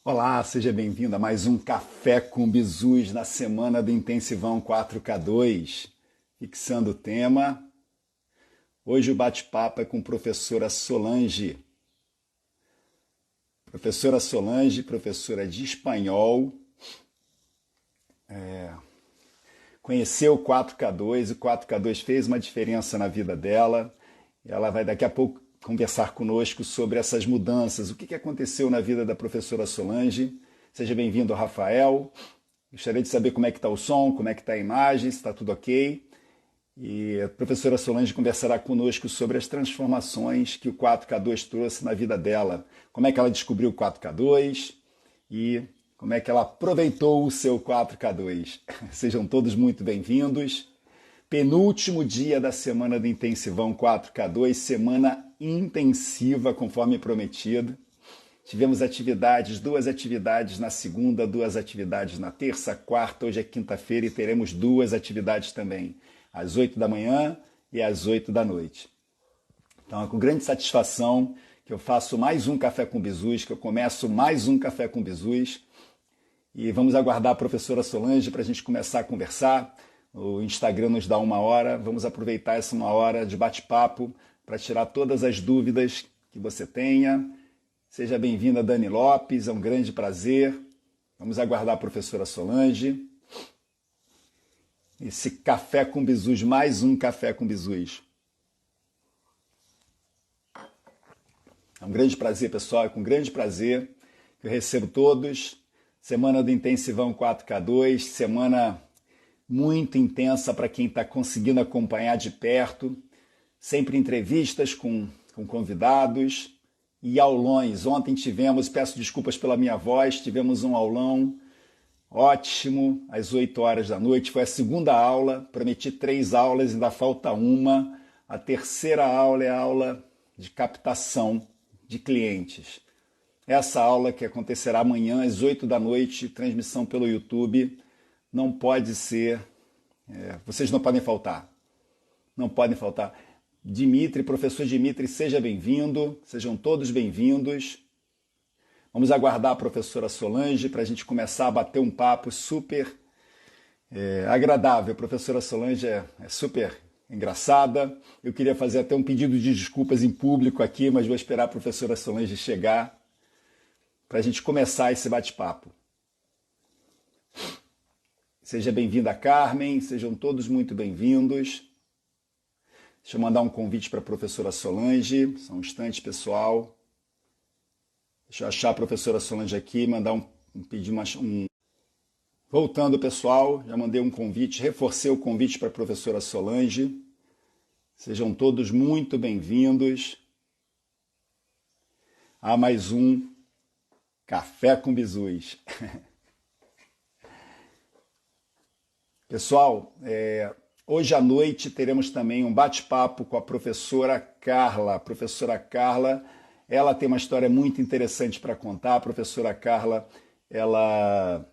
Olá, seja bem-vindo a mais um Café com Bizus na semana do Intensivão 4K2. Fixando o tema, hoje o bate-papo é com a professora Solange. Professora Solange, professora de espanhol, conheceu o 4K2, o 4K2 fez uma diferença na vida dela. Ela vai daqui a pouco conversar conosco sobre essas mudanças, o que aconteceu na vida da professora Solange. Seja bem-vindo, Rafael. Gostaria de saber como é que está o som, como é que está a imagem, se está tudo ok. E a professora Solange conversará conosco sobre as transformações que o 4K2 trouxe na vida dela, como é que ela descobriu o 4K2 e como é que ela aproveitou o seu 4K2. Sejam todos muito bem-vindos. Penúltimo dia da semana do Intensivão 4K2, semana intensiva, conforme prometido. Tivemos atividades, 2 atividades na segunda, 2 atividades na terça, quarta, hoje é quinta-feira e teremos 2 atividades também, às 8 da manhã e às 8 da noite. Então é com grande satisfação que eu faço mais um Café com Bizus, que eu começo mais um Café com Bizus. E vamos aguardar a professora Solange para a gente começar a conversar. O Instagram nos dá 1 hora, vamos aproveitar essa 1 hora de bate-papo para tirar todas as dúvidas que você tenha. Seja bem-vinda, Dani Lopes, é um grande prazer. Vamos aguardar a professora Solange. Esse Café com Bizus, mais um Café com Bizus. É um grande prazer, pessoal, é com grande prazer que eu recebo todos. Semana do Intensivão 4K2, semana muito intensa para quem está conseguindo acompanhar de perto. Sempre entrevistas com convidados e aulões. Ontem tivemos, peço desculpas pela minha voz, tivemos um aulão ótimo, às 8 horas da noite. Foi a segunda aula, prometi 3 aulas, ainda falta uma. A terceira aula é a aula de captação de clientes. Essa aula que acontecerá amanhã às 8 da noite, transmissão pelo YouTube, não pode ser, vocês não podem faltar, não podem faltar. Dimitri, professor Dimitri, seja bem-vindo, sejam todos bem-vindos. Vamos aguardar a professora Solange para a gente começar a bater um papo super agradável. A professora Solange é super engraçada. Eu queria fazer até um pedido de desculpas em público aqui, mas vou esperar a professora Solange chegar para a gente começar esse bate-papo. Seja bem-vinda, Carmen, sejam todos muito bem-vindos. Deixa eu mandar um convite para a professora Solange, só um instante, pessoal. Deixa eu achar a professora Solange aqui, mandar pedir um... Voltando, pessoal, já mandei um convite, reforcei o convite para a professora Solange. Sejam todos muito bem-vindos a mais um Café com Bizus. Pessoal, hoje à noite teremos também um bate-papo com a professora Carla. A professora Carla, ela tem uma história muito interessante para contar. A professora Carla, ela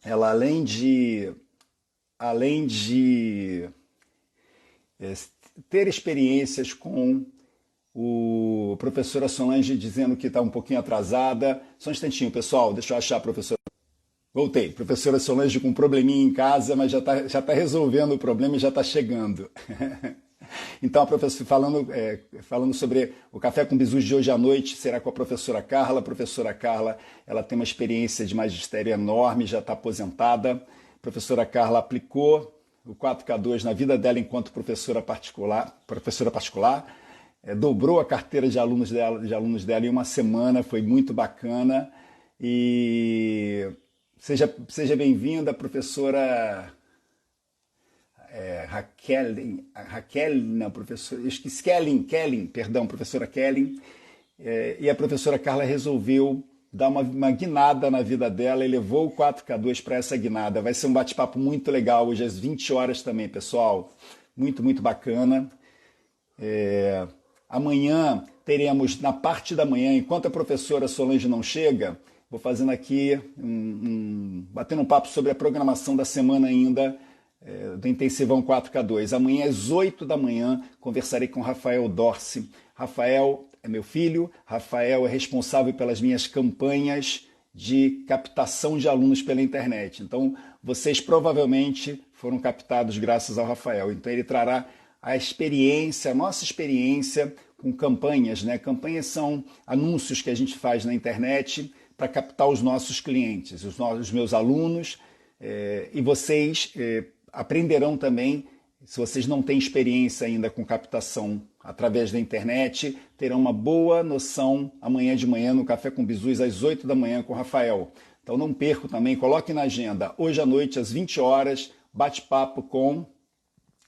além de ter experiências com o professora Solange dizendo que está um pouquinho atrasada. Só um instantinho, pessoal, deixa eu achar a professora. Voltei. Professora Solange com um probleminha em casa, mas já tá resolvendo o problema e já está chegando. Então, a professora, falando sobre o Café com Bizus de hoje à noite, será com a professora Carla. A professora Carla, ela tem uma experiência de magistério enorme, já está aposentada. A professora Carla aplicou o 4K2 na vida dela enquanto professora particular, dobrou a carteira de alunos dela em uma semana, foi muito bacana. E seja bem-vinda, professora Raquel, não, professora, eu esqueci, professora Kellen. E a professora Carla resolveu dar uma guinada na vida dela e levou o 4K2 para essa guinada. Vai ser um bate-papo muito legal hoje às 20 horas também, pessoal. Muito, muito bacana. Amanhã teremos, na parte da manhã, enquanto a professora Solange não chega, vou fazendo aqui, batendo um papo sobre a programação da semana ainda, do Intensivão 4K2. Amanhã às 8 da manhã conversarei com Rafael Dorsi. Rafael é meu filho, Rafael é responsável pelas minhas campanhas de captação de alunos pela internet. Então, vocês provavelmente foram captados graças ao Rafael. Então, ele trará a experiência, a nossa experiência com campanhas, né? Campanhas são anúncios que a gente faz na internet para captar os nossos clientes, os meus alunos, e vocês aprenderão também, se vocês não têm experiência ainda com captação através da internet, terão uma boa noção amanhã de manhã no Café com Bizus, às 8 da manhã com o Rafael. Então não percam também, coloquem na agenda, hoje à noite, às 20 horas, bate-papo com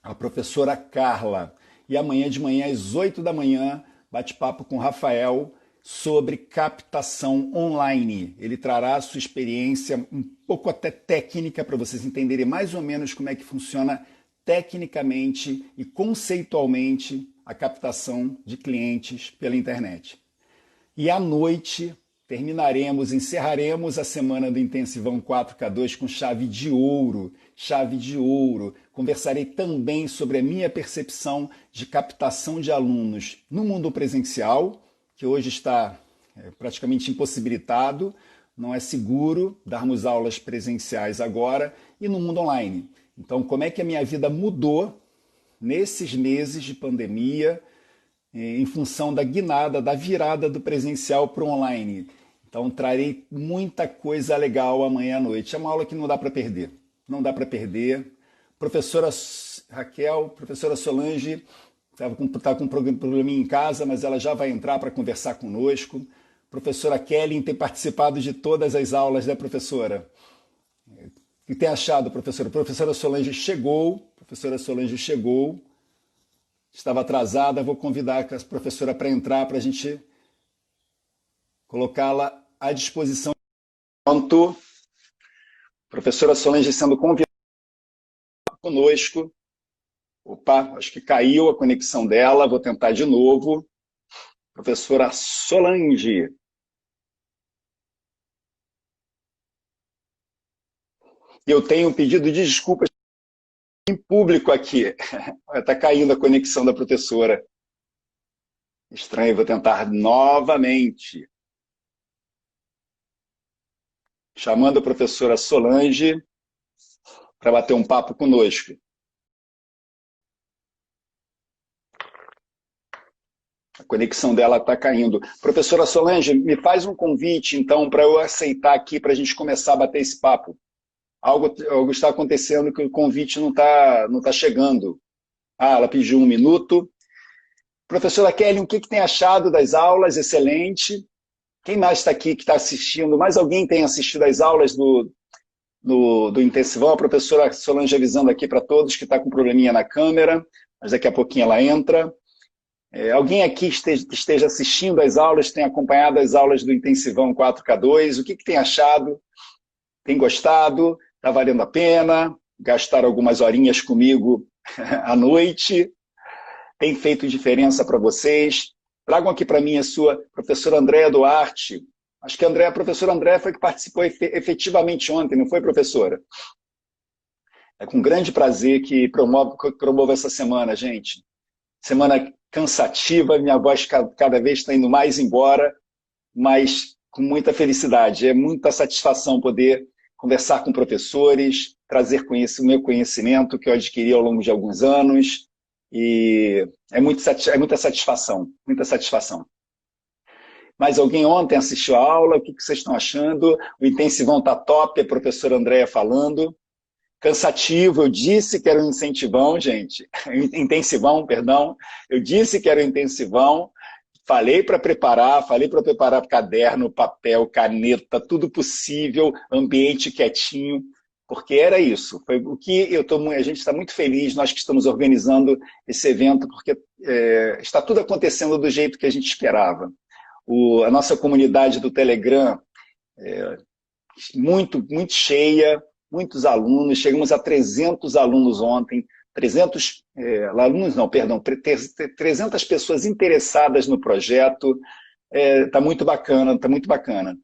a professora Carla. E amanhã de manhã, às 8 da manhã, bate-papo com o Rafael sobre captação online. Ele trará a sua experiência um pouco até técnica para vocês entenderem mais ou menos como é que funciona tecnicamente e conceitualmente a captação de clientes pela internet. E à noite encerraremos a semana do Intensivão 4K2 com chave de ouro, chave de ouro. Conversarei também sobre a minha percepção de captação de alunos no mundo presencial, que hoje está praticamente impossibilitado, não é seguro darmos aulas presenciais agora, e no mundo online. Então, como é que a minha vida mudou nesses meses de pandemia, em função da guinada, da virada do presencial para o online. Então, trarei muita coisa legal amanhã à noite. É uma aula que não dá para perder. Não dá para perder. Professora Raquel, professora Solange, estava com um probleminha em casa, mas ela já vai entrar para conversar conosco. Professora Kelly tem participado de todas as aulas, né, professora? O que tem achado, professora? Professora Solange chegou. Professora Solange chegou. Estava atrasada, vou convidar a professora para entrar, para a gente colocá-la à disposição. Pronto. Professora Solange sendo convidada conosco. Opa, acho que caiu a conexão dela, vou tentar de novo. Professora Solange. Eu tenho um pedido de desculpas em público aqui. Está caindo a conexão da professora. Estranho, vou tentar novamente. Chamando a professora Solange para bater um papo conosco. A conexão dela está caindo. Professora Solange, me faz um convite, então, para eu aceitar aqui, para a gente começar a bater esse papo. Algo está acontecendo que o convite não tá chegando. Ah, ela pediu 1 minuto. Professora Kelly, o que tem achado das aulas? Excelente. Quem mais está aqui que está assistindo? Mais alguém tem assistido às aulas do Intensivão? A professora Solange avisando aqui para todos que está com probleminha na câmera, mas daqui a pouquinho ela entra. Alguém aqui esteja assistindo às aulas, tem acompanhado as aulas do Intensivão 4K2? O que tem achado? Tem gostado? Está valendo a pena? Gastar algumas horinhas comigo à noite? Tem feito diferença para vocês? Tragam aqui para mim a sua professora Andréa Duarte. Acho que a professora Andréa foi que participou efetivamente ontem, não foi, professora? É com grande prazer que promovo essa semana, gente. Semana cansativa, minha voz cada vez está indo mais embora, mas com muita felicidade. É muita satisfação poder conversar com professores, trazer o meu conhecimento que eu adquiri ao longo de alguns anos, e é muita satisfação, muita satisfação. Mas alguém ontem assistiu a aula? O que vocês estão achando? O Intensivão está top, a professora Andréa falando. Cansativo, eu disse que era um incentivão, gente. Intensivão, perdão. Eu disse que era um intensivão. Falei para preparar caderno, papel, caneta, tudo possível, ambiente quietinho, porque era isso. Foi o que a gente está muito feliz, nós que estamos organizando esse evento, porque está tudo acontecendo do jeito que a gente esperava. A nossa comunidade do Telegram muito cheia, muitos alunos, chegamos a 300 alunos ontem, 300 alunos não, perdão, 300 pessoas interessadas no projeto. Está muito bacana, está muito bacana.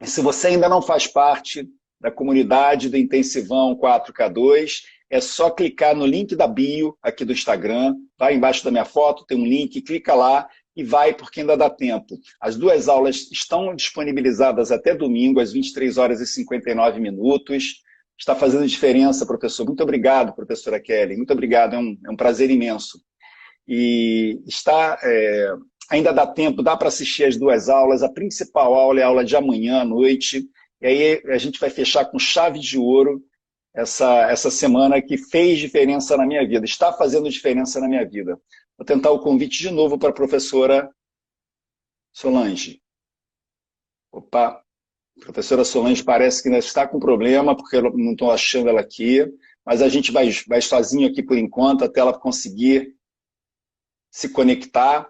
E se você ainda não faz parte da comunidade do Intensivão 4K2, é só clicar no link da bio aqui do Instagram, vai embaixo da minha foto, tem um link, clica lá, e vai porque ainda dá tempo. As duas aulas estão disponibilizadas até domingo, às 23 horas e 59 minutos. Está fazendo diferença, professor. Muito obrigado, professora Kelly. Muito obrigado, é um prazer imenso. E ainda dá tempo, dá para assistir as duas aulas. A principal aula é a aula de amanhã à noite. E aí a gente vai fechar com chave de ouro essa semana que fez diferença na minha vida, está fazendo diferença na minha vida. Vou tentar o convite de novo para a professora Solange. Opa, a professora Solange parece que ainda está com problema, porque eu não estou achando ela aqui, mas a gente vai sozinho aqui por enquanto, até ela conseguir se conectar.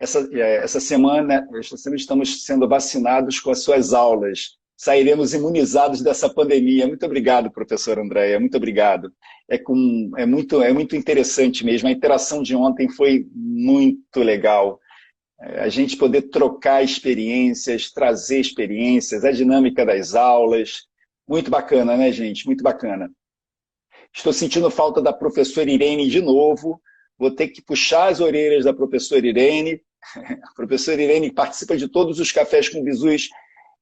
Essa semana estamos sendo vacinados com as suas aulas. Sairemos imunizados dessa pandemia. Muito obrigado, professora Andréia, muito obrigado. É muito interessante mesmo. A interação de ontem foi muito legal. A gente poder trocar experiências, trazer experiências, a dinâmica das aulas. Muito bacana, né, gente? Muito bacana. Estou sentindo falta da professora Irene de novo. Vou ter que puxar as orelhas da professora Irene. A professora Irene participa de todos os cafés com bizus.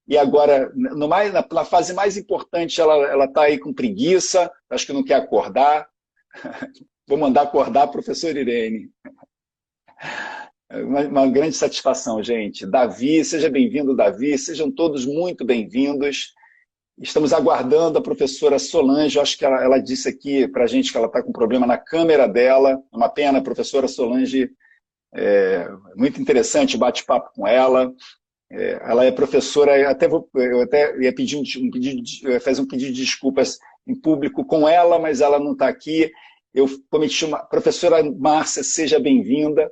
E agora, na fase mais importante, ela está aí com preguiça, acho que não quer acordar. Vou mandar acordar a professora Irene. Uma grande satisfação, gente. Davi, seja bem-vindo, Davi. Sejam todos muito bem-vindos. Estamos aguardando a professora Solange. Eu acho que ela disse aqui para a gente que ela está com problema na câmera dela. Uma pena, professora Solange. Muito interessante o bate-papo com ela. Ela é professora, eu até ia pedir fazer um pedido de desculpas em público com ela, mas ela não está aqui. Eu cometi professora Márcia, seja bem-vinda.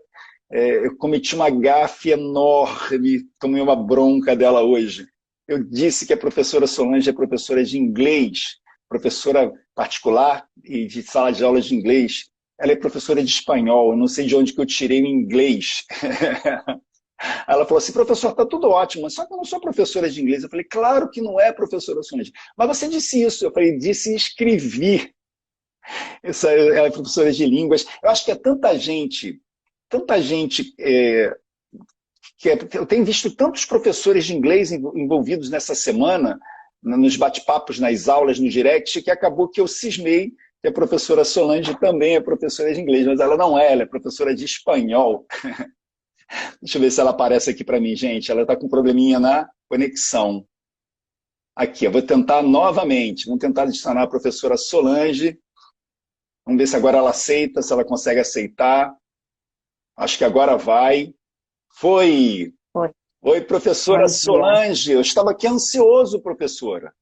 Eu cometi uma gafe enorme, tomei uma bronca dela hoje. Eu disse que a professora Solange é professora de inglês, professora particular e de sala de aula de inglês. Ela é professora de espanhol, eu não sei de onde que eu tirei o inglês. Ela falou assim, professor, está tudo ótimo, só que eu não sou professora de inglês. Eu falei, claro que não é, professora Solange. Mas você disse isso. Eu falei, disse e escrevi. Ela é professora de línguas. Eu acho que é tanta gente eu tenho visto tantos professores de inglês envolvidos nessa semana, nos bate-papos, nas aulas, no direct, que acabou que eu cismei que a professora Solange também é professora de inglês, mas ela não é, ela é professora de espanhol. Deixa eu ver se ela aparece aqui para mim, gente. Ela está com um probleminha na conexão. Aqui, eu vou tentar novamente. Vamos tentar adicionar a professora Solange. Vamos ver se agora ela aceita, se ela consegue aceitar. Acho que agora vai. Foi! Oi. Oi, professora Solange. Eu estava aqui ansioso, professora.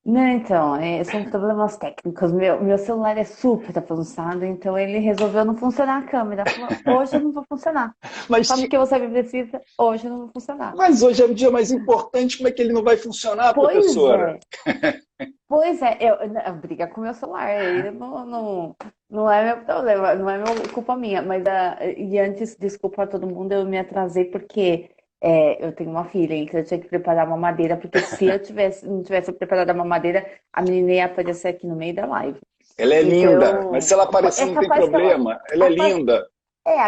Não, então, são problemas técnicos. Meu celular é super avançado, então ele resolveu não funcionar a câmera. Falou, hoje eu não vou funcionar. Mas, Sabe o que você precisa? Hoje eu não vou funcionar. mas hoje é o dia mais importante, como é que ele não vai funcionar, Pois professora? Pois é, briga com o meu celular, aí não é meu problema, não é culpa minha. Mas, e antes, desculpa a todo mundo, eu me atrasei porque eu tenho uma filha, então eu tinha que preparar uma madeira, porque se eu não tivesse preparado a mamadeira, a menina ia aparecer aqui no meio da live. Ela é linda, mas se ela aparecer não tem problema, ela é linda.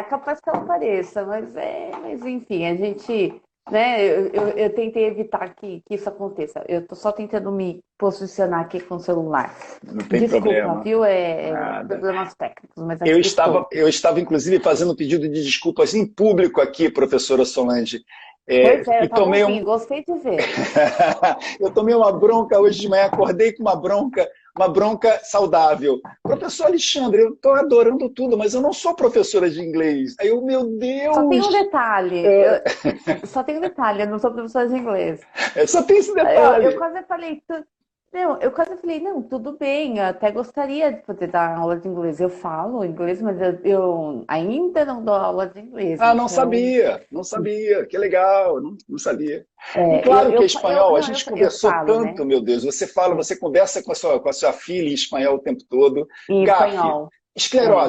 Capaz que ela apareça, mas enfim, a gente, né, eu tentei evitar que isso aconteça. Eu tô só tentando me posicionar aqui com o celular. Não tem Desculpa, problema. viu? Nada. Problemas técnicos, mas Eu aqui estava, estou. eu estava, inclusive, fazendo um pedido de desculpas em público aqui, professora Solange. Pois é, eu E estava tomei ouvindo, gostei de ver. eu tomei uma bronca hoje de manhã, acordei com uma bronca saudável. Professor Alexandre, eu estou adorando tudo, mas eu não sou professora de inglês. Aí eu, meu Deus! Só tem um detalhe, só tem um detalhe, eu não sou professora de inglês. Só tem esse detalhe. Eu quase falei, não, tudo bem, eu até gostaria de poder dar aula de inglês. Eu falo inglês, mas eu ainda não dou aula de inglês. Ah, Então, não sabia, que legal, não sabia. E é, claro que é espanhol, a não, gente eu conversou falo, né? tanto, meu Deus, você conversa com a sua filha em espanhol o tempo todo. Em Gafe, espanhol.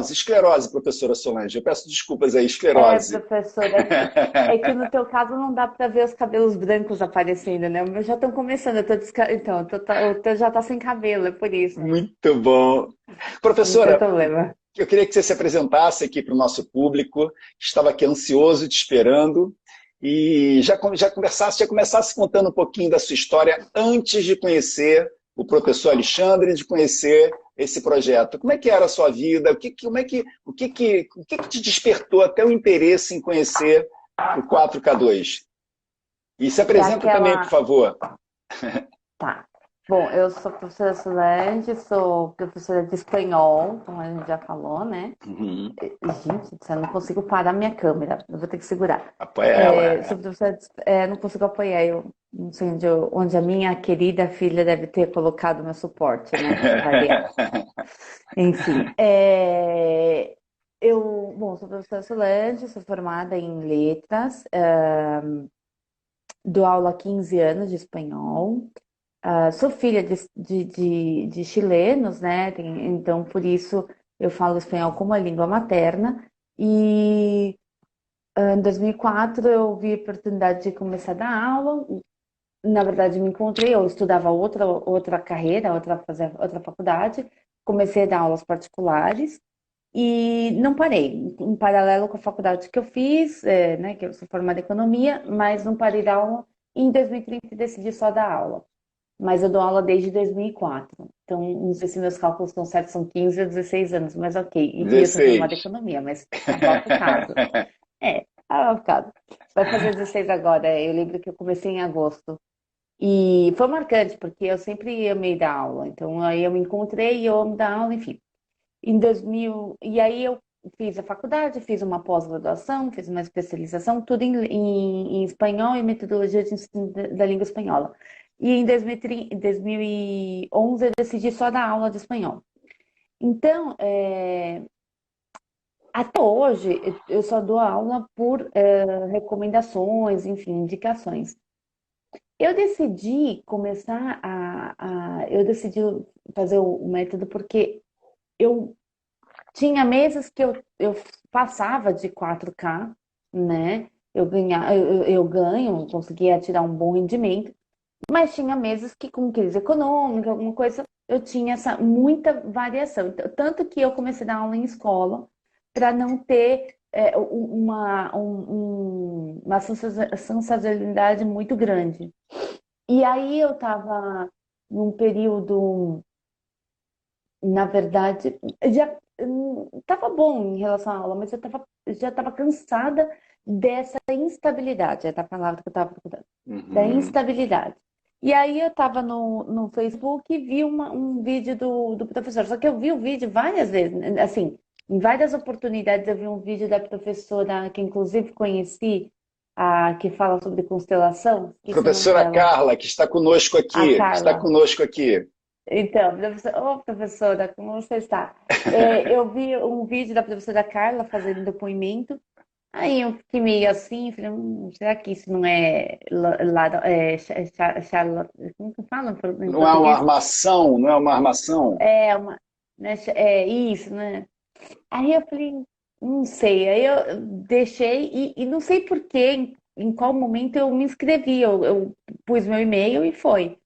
esclerose, professora Solange, eu peço desculpas aí, esclerose. Professora, é que no teu caso não dá para ver os cabelos brancos aparecendo, né? Os meus já estão começando, então, o teu já tá sem cabelo, é por isso. Muito bom. Não tem Professora, problema. Eu queria que você se apresentasse aqui para o nosso público, que estava aqui ansioso, te esperando, e já começasse contando um pouquinho da sua história antes de conhecer o professor Alexandre, de conhecer esse projeto. Como é que era a sua vida? O que te despertou até o interesse em conhecer o 4K2? E se É apresenta também, por aquela. favor. Tá. Bom, eu sou professora Solange, sou professora de espanhol, como a gente já falou, né? Uhum. Gente, eu não consigo parar minha câmera, eu vou ter que segurar. Apoia ela. Sou professora não consigo apoiar, eu não sei onde a minha querida filha deve ter colocado meu suporte, né? Para variar. Enfim, bom, sou professora Solange, sou formada em letras, dou aula há 15 anos de espanhol. Sou filha de chilenos, né? Então, por isso, eu falo espanhol como a língua materna. E em 2004 eu vi a oportunidade de começar a dar aula. Na verdade, me encontrei, eu estudava outra carreira, fazer outra faculdade. Comecei a dar aulas particulares e não parei. Em paralelo com a faculdade que eu fiz, né? Que eu sou formada em economia, mas não parei de dar aula. E em 2030 decidi só dar aula. Mas eu dou aula desde 2004. Então, não sei se meus cálculos estão certos, são 15 ou 16 anos, mas ok. E eu sou formada em 16. economia, mas abaixo o caso. Abaixo o caso. Vai fazer 16 agora. Eu lembro que eu comecei em agosto. E foi marcante, porque eu sempre amei dar aula. Então, aí eu me encontrei e eu amo dar aula, enfim. Em 2000, e aí eu fiz a faculdade, fiz uma pós-graduação, fiz uma especialização, tudo em espanhol e metodologia de ensino da língua espanhola. E em 2011 eu decidi só dar aula de espanhol. Então, até hoje eu só dou aula por recomendações, enfim, indicações. Eu decidi eu decidi fazer o método porque eu tinha meses que eu passava de 4K, né? Eu ganho, conseguia tirar um bom rendimento, mas tinha meses que, com crise econômica, alguma coisa, eu tinha essa muita variação. Tanto que eu comecei a dar aula em escola para não ter uma sensacionalidade muito grande. E aí eu estava num período, na verdade, já estava bom em relação à aula, mas já estava cansada dessa instabilidade, é a palavra que eu estava procurando, da Uhum. instabilidade. E aí eu estava no Facebook e vi um vídeo do professor, só que eu vi o vídeo várias vezes, assim, em várias oportunidades eu vi um vídeo da professora, que inclusive conheci, que fala sobre constelação, esqueci o nome Professora dela, Carla, que está conosco a aqui, que está Carla. conosco aqui. Então, professora, como você está? Eu vi um vídeo da professora Carla fazendo depoimento, aí eu fiquei meio assim, falei, será que isso não é, como que fala em Não é uma português? armação, não é uma armação? Né, isso, né? Aí eu falei, não sei, aí eu deixei e não sei por quê, em qual momento eu me inscrevi, eu pus meu e-mail e foi.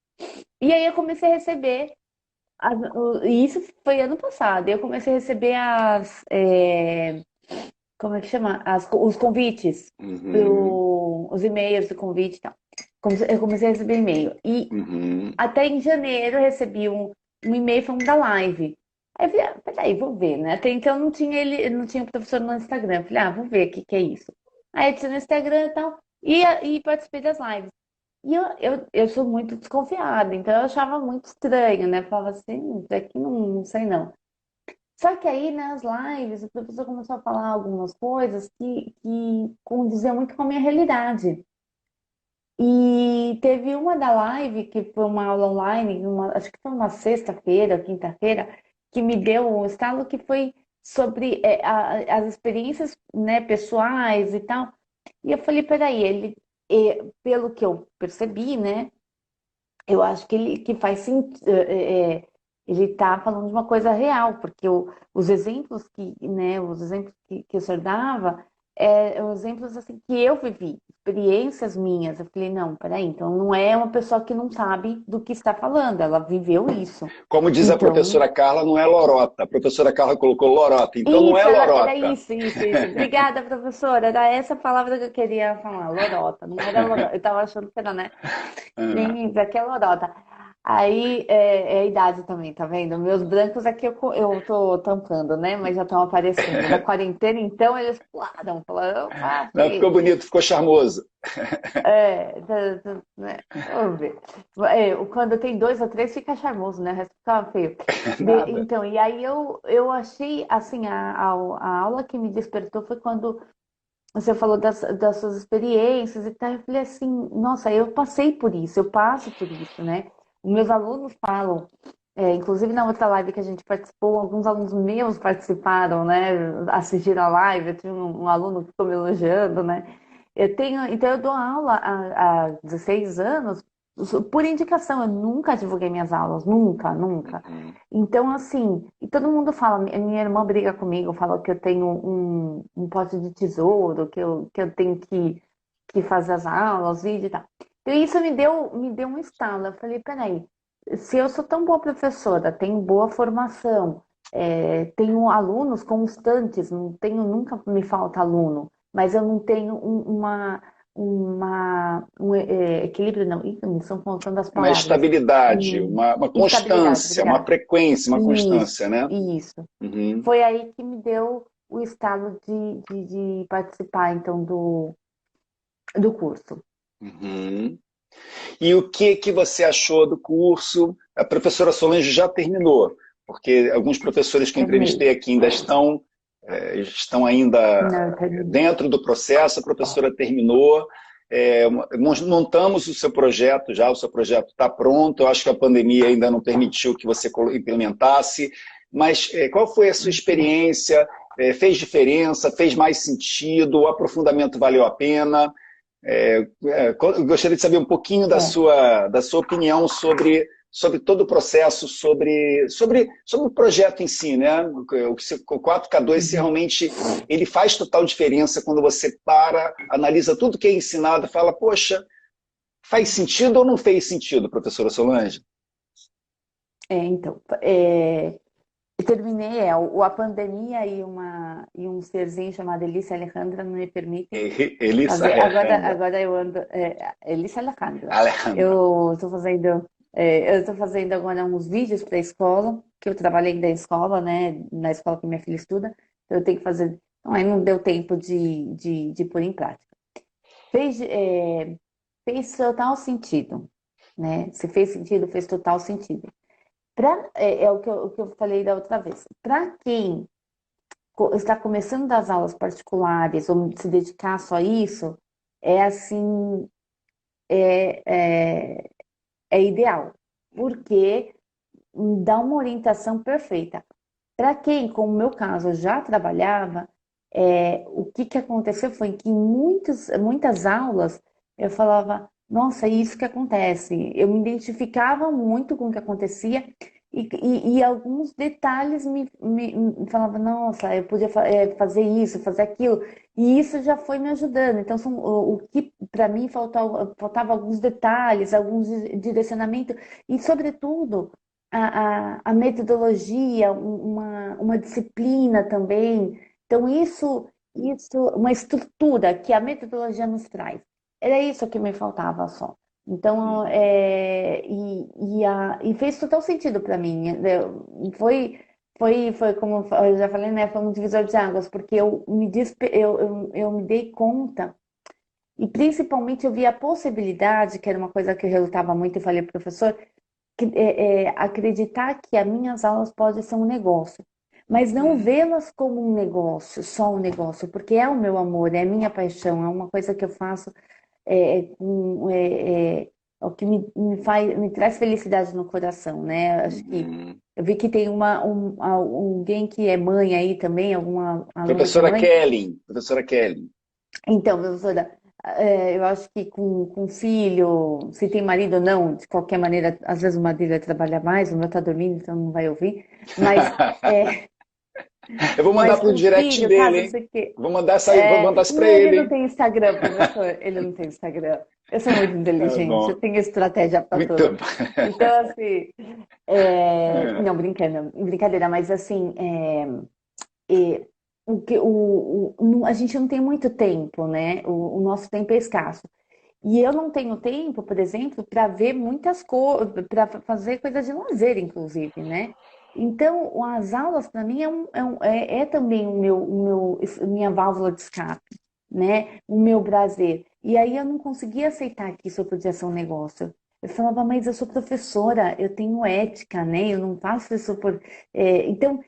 E aí eu comecei a receber. E isso foi ano passado. Eu comecei a receber como é que chama? Os convites, Uhum, os e-mails do convite e tal. Eu comecei a receber e-mail. E uhum. até em janeiro eu recebi um e-mail falando da live. Aí eu falei, peraí, vou ver, né? Até então não tinha o professor no Instagram. Eu falei, vou ver o que que é isso. Aí eu tinha no Instagram e tal, e participei das lives. E eu sou muito desconfiada, então eu achava muito estranho, né? Falava assim, isso aqui não sei não. Só que aí nas lives o professor começou a falar algumas coisas que condiziam muito com a minha realidade. E teve uma da live, que foi uma aula online, acho que foi uma sexta-feira, quinta-feira, que me deu um estalo que foi sobre as experiências, né, pessoais e tal. E eu falei, peraí, pelo que eu percebi, né? Eu acho que ele que faz sentido. Ele está falando de uma coisa real, porque os exemplos que o senhor dava exemplos assim que eu vivi, experiências minhas. Eu falei, não, peraí, então não é uma pessoa que não sabe do que está falando, ela viveu isso. Como diz a Então, professora Carla, não é lorota. A professora Carla colocou lorota, então não é isso, era lorota. isso, isso, isso. Obrigada, professora. Era essa palavra que eu queria falar, lorota. Não era lorota. Eu estava achando que era, né? Ah, Nem isso aqui é lorota. Aí é a idade também, tá vendo? Meus brancos aqui eu tô tampando, né? Mas já estão aparecendo. Na quarentena, então, eles pularam, falaram, opa, não, ficou cheguei. bonito, ficou charmoso. Né? Vamos ver. Quando tem dois ou três, fica charmoso, né? O resto fica feio. Nada. Então, e aí eu achei, assim, a aula que me despertou foi quando você falou das suas experiências e tal. Eu falei assim, nossa, eu passei por isso, eu passo por isso, né? Os meus alunos falam, inclusive na outra live que a gente participou, alguns alunos meus participaram, né? Assistiram a live, eu tive um aluno que ficou me elogiando, né? Então eu dou aula há 16 anos por indicação, eu nunca divulguei minhas aulas, nunca, nunca. Uhum. Então, assim, e todo mundo fala, minha irmã briga comigo, fala que eu tenho um pote de tesouro, que eu tenho que fazer as aulas, vídeo e tal. Então, isso me deu um estalo. Eu falei, peraí, se eu sou tão boa professora, tenho boa formação, tenho alunos constantes, não tenho, nunca me falta aluno, mas eu não tenho equilíbrio, não, ih, me estão faltando as Uma palavras. estabilidade, Um, uma estabilidade, constância, uma obrigada. frequência, uma constância, Isso, né? isso. Uhum. Foi aí que me deu o estalo de participar, então, do curso. Uhum. E o que que você achou do curso? A professora Solange já terminou, porque alguns professores que eu Terminei. entrevistei aqui ainda estão ainda Não, eu terminei. dentro do processo. A professora terminou. Nós montamos o seu projeto já, o seu projeto está pronto. Eu acho que a pandemia ainda não permitiu que você implementasse, mas qual foi a sua experiência? Fez diferença? Fez mais sentido? O aprofundamento valeu a pena? Eu gostaria de saber um pouquinho É, da sua opinião sobre todo o processo, sobre o projeto em si, né? O 4K2, se uhum. realmente ele faz total diferença quando você para, analisa tudo que é ensinado e fala, poxa, faz sentido ou não fez sentido, professora Solange? Então, eu terminei, a pandemia e um serzinho chamado Elisa Alejandra não me permitem Elissa fazer. Agora, Alejandra. agora eu ando. Elisa Alejandra. Alejandra. Eu estou fazendo agora uns vídeos para a escola, que eu trabalhei da escola, né? Na escola que minha filha estuda. Então eu tenho que fazer. Então, aí não deu tempo de pôr em prática. Fez, fez total sentido, né? Se fez sentido, fez total sentido. É o que eu falei da outra vez. Para quem está começando das aulas particulares ou se dedicar só a isso, é assim, é, é, é ideal, porque dá uma orientação perfeita. Para quem, como o meu caso, já trabalhava, o que aconteceu foi que em muitas aulas eu falava, nossa, é isso que acontece. Eu me identificava muito com o que acontecia e alguns detalhes me falavam, nossa, eu podia fazer isso, fazer aquilo. E isso já foi me ajudando. Então, o que para mim faltava alguns detalhes, alguns direcionamentos e, sobretudo, a metodologia, uma disciplina também. Então, uma estrutura que a metodologia nos traz. Era isso que me faltava só. Então, Uhum. e fez total sentido para mim. Foi como eu já falei, né? Foi um divisor de águas, porque eu me dei conta, e principalmente eu vi a possibilidade, que era uma coisa que eu relutava muito e falei, professor, acreditar que as minhas aulas podem ser um negócio, mas não Uhum. vê-las como um negócio, só um negócio, porque é o meu amor, é a minha paixão, é uma coisa que eu faço, é o que me traz felicidade no coração, né? Acho que Uhum. eu vi que tem alguém que é mãe aí também, alguma aluna que é Professora mãe. Kelly, professora Kelly. Então, professora, eu acho que com filho, se tem marido ou não, de qualquer maneira, às vezes o marido vai trabalhar mais, o meu está dormindo, então não vai ouvir. Mas Eu vou mandar Mas pro com direct filho, dele, sabe? Não hein? sei o quê. Vou mandar isso pra Ele ele, não hein? tem Instagram, professor. Ele não tem Instagram. Eu sou muito Tá inteligente, eu bom. tenho estratégia para Muito tudo. bom. Então, assim, É. não, brincando, brincadeira, mas assim, é, a gente não tem muito tempo, né? O nosso tempo é escasso. E eu não tenho tempo, por exemplo, para ver muitas coisas, para fazer coisas de lazer, inclusive, né? Então, as aulas, para mim, é também minha válvula de escape, né? O meu prazer. E aí eu não conseguia aceitar que isso podia ser um negócio. Eu falava, mas eu sou professora, eu tenho ética, né? Eu não faço isso por. Então,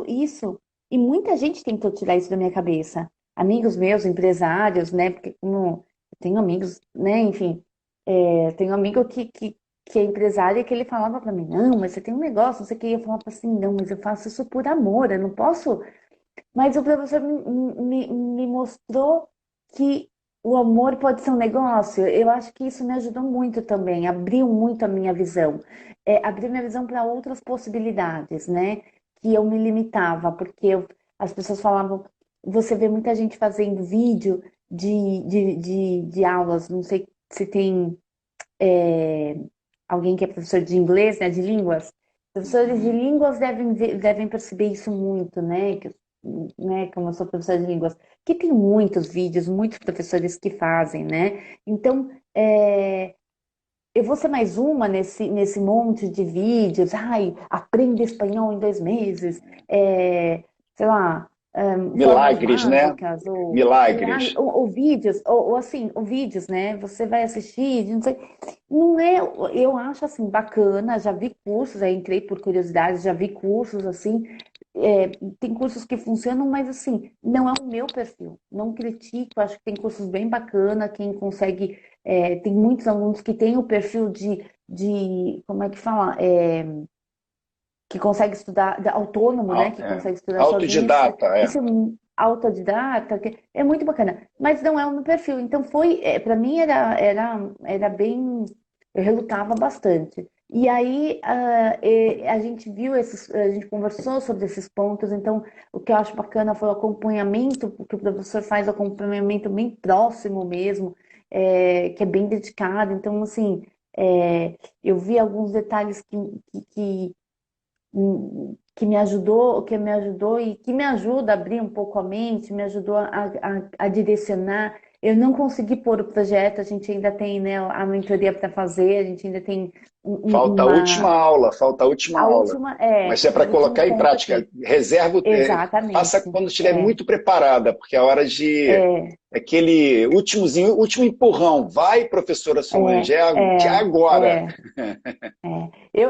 isso. E muita gente tentou tirar isso da minha cabeça. Amigos meus, empresários, né? Porque como eu tenho amigos, né? Enfim, tenho um amigo que é empresário e que ele falava para mim, não, mas você tem um negócio, não sei o que. E eu falava assim, não, mas eu faço isso por amor, eu não posso. Mas o professor me mostrou que o amor pode ser um negócio. Eu acho que isso me ajudou muito também, abriu muito a minha visão. Abriu minha visão para outras possibilidades, né? Que eu me limitava, porque as pessoas falavam, você vê muita gente fazendo vídeo de aulas, não sei se tem é, alguém que é professor de inglês, né, de línguas. Professores de Uhum. línguas devem perceber isso muito, né? Né, como eu sou professora de línguas, que tem muitos vídeos, muitos professores que fazem, né? Então, eu vou ser mais uma nesse monte de vídeos. Ai, aprenda espanhol em 2 meses. Sei lá, fórmulas Milagres, né? mágicas, Milagres. ou vídeos, ou assim, ou vídeos, né? Você vai assistir, não sei. Não é, eu acho assim bacana, já vi cursos, aí entrei por curiosidade, já vi cursos assim, é, tem cursos que funcionam, mas assim, não é o meu perfil. Não critico, acho que tem cursos bem bacana, quem consegue, tem muitos alunos que têm o perfil como é que fala? Que consegue estudar, autônomo, né? Que consegue estudar sozinho, Autodidata, é. isso é autodidata, é muito bacana. Mas não é o meu perfil. Então para mim era bem, eu relutava bastante. E aí a gente viu a gente conversou sobre esses pontos. Então o que eu acho bacana foi o acompanhamento que o professor faz, acompanhamento bem próximo mesmo, que é bem dedicado. Então assim, eu vi alguns detalhes que que me ajudou e que me ajuda a abrir um pouco a mente, me ajudou a direcionar. Eu não consegui pôr o projeto, a gente ainda tem, né, a mentoria para fazer, a gente ainda tem uma. Falta a última A aula. última, Mas se é o para último colocar em ponto prática, aqui. reserva, faça Exatamente. quando estiver muito preparada, porque é a hora de É, aquele último empurrão. Vai, professora é, Solange, é é, agora. é.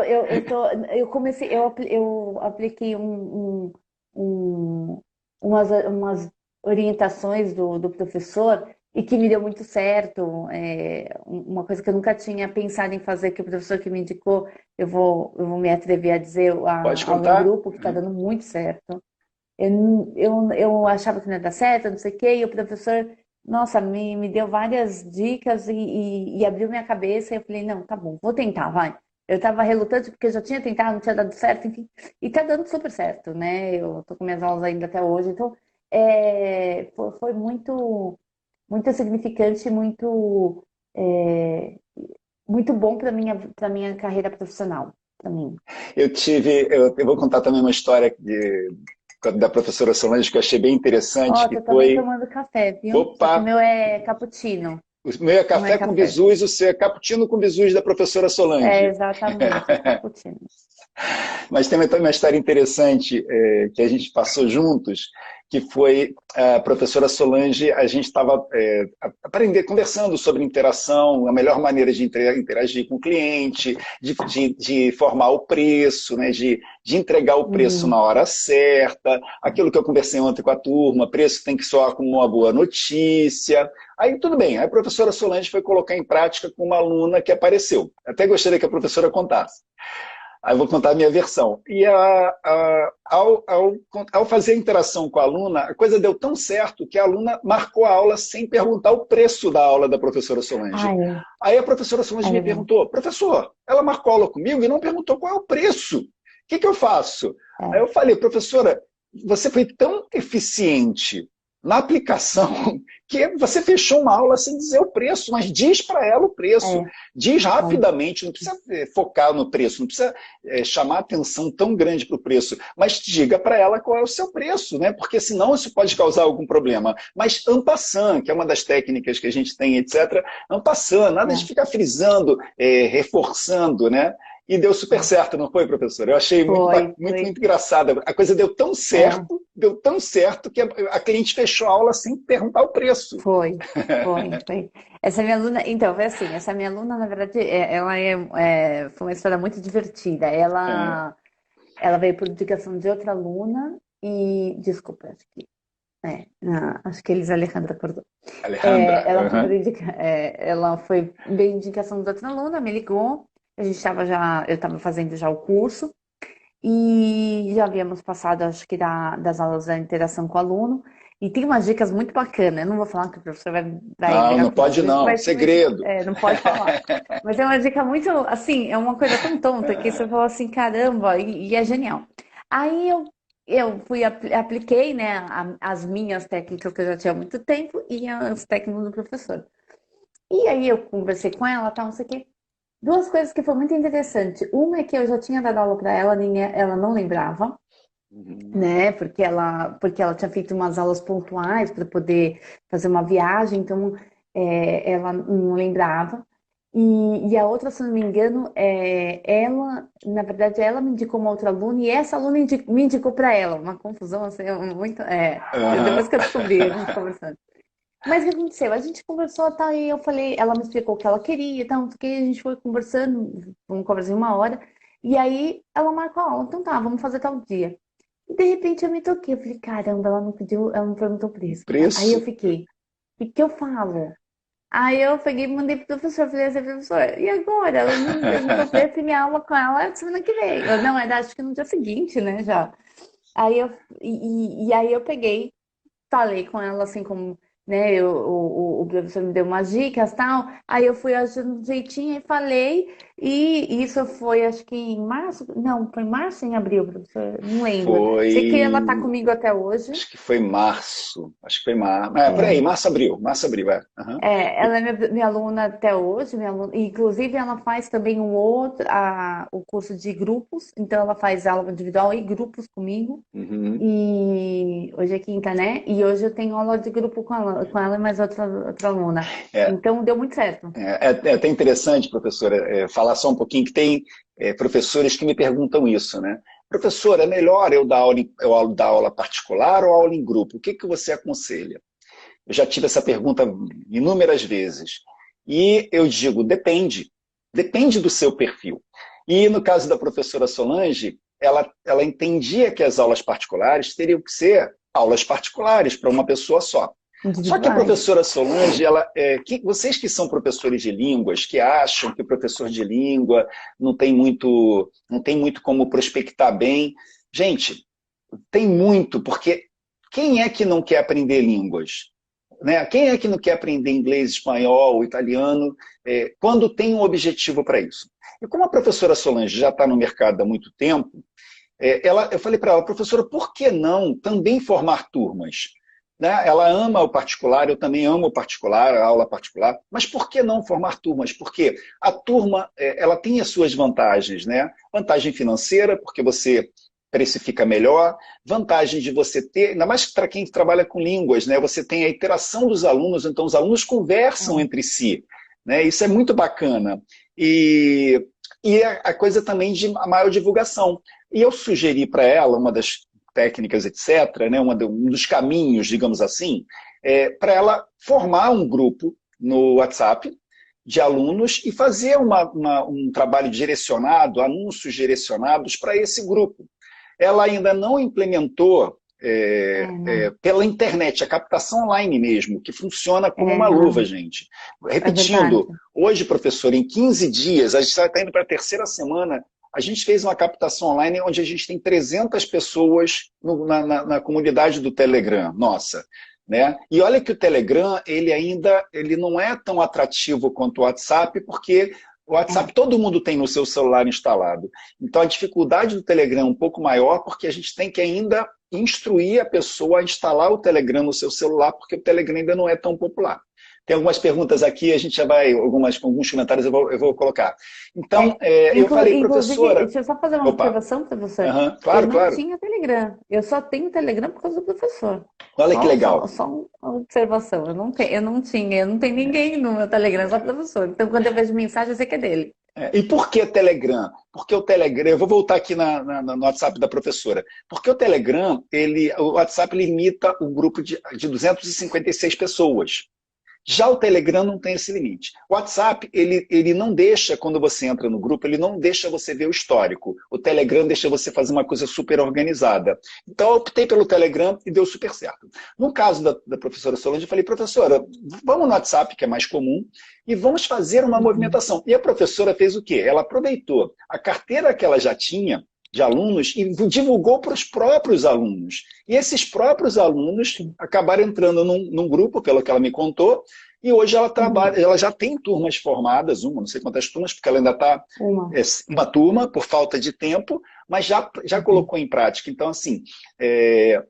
Eu comecei, eu apliquei umas orientações do professor e que me deu muito certo. Uma coisa que eu nunca tinha pensado em fazer, que o professor que me indicou, eu vou me atrever a dizer Pode ao meu contar? grupo, que está dando muito certo. Eu achava que não ia dar certo, não sei o quê, e o professor, nossa, me deu várias dicas e abriu minha cabeça, e eu falei, não, tá bom, vou tentar, vai. Eu estava relutante porque eu já tinha tentado, não tinha dado certo, enfim, e tá dando super certo, né? Eu tô com minhas aulas ainda até hoje, então foi muito significante, é, muito bom para minha carreira profissional, para mim. Eu vou contar também uma história da professora Solange que eu achei bem interessante, Ó, que tô também foi, tomando café, viu? Só que o opa, meu é cappuccino. o meu é Não é café com café. bisus, o seu é cappuccino com bisus da professora Solange. Exatamente, é cappuccino. Mas tem também uma história interessante que a gente passou juntos, que foi a professora Solange, a gente estava conversando sobre interação, a melhor maneira de interagir com o cliente, de formar o preço, né, de entregar o preço Uhum. na hora certa, aquilo que eu conversei ontem com a turma, preço tem que soar como uma boa notícia. Aí tudo bem, aí a professora Solange foi colocar em prática com uma aluna que apareceu. Até gostaria que a professora contasse. Aí eu vou contar a minha versão. E ao fazer a interação com a aluna, a coisa deu tão certo que a aluna marcou a aula sem perguntar o preço da aula da professora Solange. Ai, Aí a professora Solange é me legal. perguntou, professor, ela marcou a aula comigo e não perguntou qual é o preço. que que eu faço? Aí É, eu falei, professora, você foi tão eficiente na aplicação que você fechou uma aula sem dizer o preço, mas diz para ela o preço. é, Diz é, rapidamente, não precisa focar no preço, não precisa chamar atenção tão grande para o preço, mas diga para ela qual é o seu preço, né? Porque senão isso pode causar algum problema. Mas en passant, que é uma das técnicas que a gente tem, etc., en passant, nada de é, ficar frisando, reforçando, né? E deu super é. certo, não foi, professor? Eu achei muito, Foi, muito, foi. muito engraçado. A coisa É, deu tão certo que a cliente fechou a aula sem perguntar o preço. foi, foi. Essa minha aluna, então, foi assim, essa minha aluna, na verdade, foi uma história muito divertida. É, Ela veio por indicação de outra aluna e, desculpa, acho que Elis Alejandra acordou. Alejandra. Ela foi bem indicação de outra aluna, me ligou. Eu estava fazendo já o curso e já havíamos passado, acho que das aulas da interação com o aluno. E tem umas dicas muito bacanas. Eu não vou falar que o professor vai Não, virar não pode professor, não. Segredo. não pode falar. Mas é uma dica muito, assim, é uma coisa tão tonta que você fala assim, caramba, e é genial. Aí eu apliquei, né, as minhas técnicas que eu já tinha há muito tempo e as técnicas do professor. E aí eu conversei com ela, tal, não sei o quê. Duas coisas que foi muito interessante. Uma é que eu já tinha dado aula para ela, ela não lembrava, Uhum. né? Porque ela tinha feito umas aulas pontuais para poder fazer uma viagem, então ela não lembrava. E a outra, se não me engano, na verdade, ela me indicou uma outra aluna e essa aluna me indicou para ela. Uma confusão, assim, muito. Aham. Depois que eu descobri, a gente conversando. Mas o que aconteceu? A gente conversou, tá, e eu falei, ela me explicou o que ela queria, então, que a gente foi conversando, vamos conversar uma hora, e aí ela marcou a aula, então tá, vamos fazer tal dia. E de repente eu me toquei, eu falei, caramba, ela não perguntou o preço. Aí eu Preço. fiquei, o que eu falo? Aí eu peguei e mandei pro professor, falei assim, professor, e agora? Ela não me perguntou o preço e minha aula com ela é semana que vem. Não, acho que no dia seguinte, né, já. Aí e aí eu peguei, falei com ela assim como, né, o professor me deu umas dicas tal, aí eu fui agindo do jeitinho e falei, e isso foi acho que em março, não, foi março ou em abril, professor, não lembro. Sei que ela tá Foi. comigo até hoje. Acho que foi março. Acho que foi março. É, por aí, É, março, abril. Março, abril, é. Aham. ela é minha aluna até hoje, minha aluna, e, inclusive ela faz também o curso de grupos, então ela faz aula individual e grupos comigo. Uhum. E hoje é quinta, né? E hoje eu tenho aula de grupo com ela e mais outra aluna. É, Então deu muito certo. é até interessante, professora, falar só um pouquinho, que tem professores que me perguntam isso, né? Professor, é melhor eu dar aula particular ou aula em grupo? O que que você aconselha? Eu já tive essa pergunta inúmeras vezes. E eu digo, depende. Depende do seu perfil. E no caso da professora Solange, ela entendia que as aulas particulares teriam que ser aulas particulares para uma pessoa só. Só que a Individuais. professora Solange, vocês que são professores de línguas, que acham que o professor de língua não tem muito como prospectar bem, gente, tem muito, porque quem é que não quer aprender línguas? Né? Quem é que não quer aprender inglês, espanhol, italiano, quando tem um objetivo para isso? E como a professora Solange já está no mercado há muito tempo, eu falei para ela, professora, por que não também formar turmas? Né? Ela ama o particular, eu também amo o particular, a aula particular, mas por que não formar turmas? Porque a turma ela tem as suas vantagens, né? Vantagem financeira, porque você precifica melhor, vantagem de você ter, ainda mais para quem trabalha com línguas, né? Você tem a interação dos alunos, então os alunos conversam É, entre si, né? Isso é muito bacana. E a coisa também de maior divulgação. E eu sugeri para ela, uma das técnicas, etc., né, um dos caminhos, digamos assim, para ela formar um grupo no WhatsApp de alunos e fazer um trabalho direcionado, anúncios direcionados para esse grupo. Ela ainda não implementou não. pela internet, a captação online mesmo, que funciona como uma luva, Não. gente. É verdade. Repetindo, hoje, professor, em 15 dias, a gente está indo para a terceira semana, a gente fez uma captação online onde a gente tem 300 pessoas na comunidade do Telegram, nossa. Né? E olha que o Telegram, ele não é tão atrativo quanto o WhatsApp, porque O WhatsApp todo mundo tem no seu celular instalado. Então a dificuldade do Telegram é um pouco maior porque a gente tem que ainda instruir a pessoa a instalar o Telegram no seu celular, porque o Telegram ainda não é tão popular. Tem algumas perguntas aqui, a gente já vai, alguns comentários eu vou colocar. Então, eu falei, professora... Deixa eu só fazer uma observação, professor. Claro, eu não claro. tinha Telegram. Eu só tenho Telegram por causa do professor. Olha que legal. Só uma observação. Eu não tenho ninguém no meu Telegram, só professor. Então, quando eu vejo mensagem, eu sei que é dele. E por que Telegram? Porque o Telegram, eu vou voltar aqui no WhatsApp da professora, porque o Telegram, o WhatsApp limita o grupo de 256 pessoas. Já o Telegram não tem esse limite. O WhatsApp, ele não deixa, quando você entra no grupo, ele não deixa você ver o histórico. O Telegram deixa você fazer uma coisa super organizada. Então, eu optei pelo Telegram e deu super certo. No caso da professora Solange, eu falei, professora, vamos no WhatsApp, que é mais comum, e vamos fazer uma movimentação. E a professora fez o quê? Ela aproveitou a carteira que ela já tinha, de alunos, e divulgou para os próprios alunos. E esses próprios alunos acabaram entrando num grupo, pelo que ela me contou, e hoje ela trabalha, ela já tem turmas formadas, não sei quantas turmas, porque ela ainda está uma turma, por falta de tempo, mas já colocou em prática. Então, assim,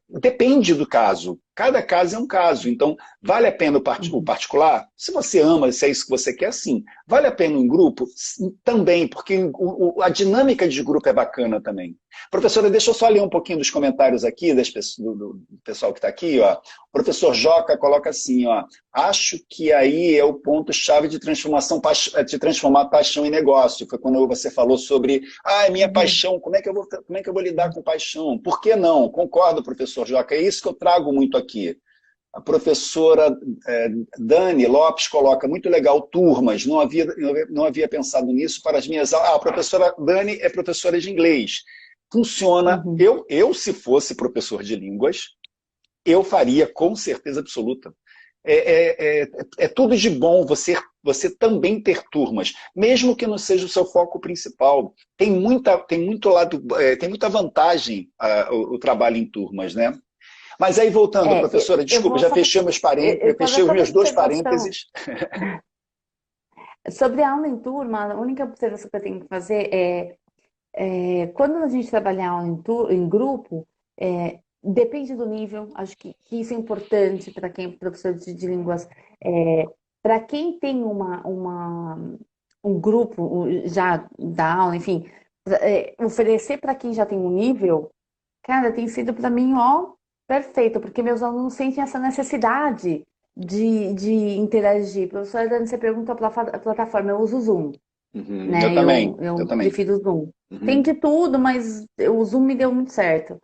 depende do caso. Cada caso é um caso. Então, vale a pena o particular? Se você ama, se é isso que você quer, sim. Vale a pena em grupo? Também, porque a dinâmica de grupo é bacana também. Professora, deixa eu só ler um pouquinho dos comentários aqui, do pessoal que está aqui. Ó. O professor Joca coloca assim, ó, acho que aí é o ponto-chave de transformar paixão em negócio. Foi quando você falou sobre, minha paixão, como é que eu vou lidar com paixão? Por que não? Concordo, professor Joca, é isso que eu trago muito aqui. A professora Dani Lopes coloca, muito legal, turmas, não havia pensado nisso para as minhas aulas. A professora Dani é professora de inglês. Funciona. Eu, se fosse professor de línguas, eu faria com certeza absoluta. É tudo de bom você também ter turmas, mesmo que não seja o seu foco principal. Tem muita vantagem o trabalho em turmas, né? Mas aí, voltando, professora, desculpa, já fechei meus parênteses, fechei os meus 2 parênteses. Sobre a aula em turma, a única observação que eu tenho que fazer quando a gente trabalha aula em grupo, depende do nível, acho que isso é importante para quem é professor de línguas. Para quem tem um grupo já da aula, enfim, oferecer para quem já tem um nível, cara, tem sido para mim, perfeito, porque meus alunos sentem essa necessidade de interagir. Professora Dani, você pergunta a plataforma, eu uso o Zoom. Né? Eu também. Eu prefiro o Zoom. Tem de tudo, mas o Zoom me deu muito certo.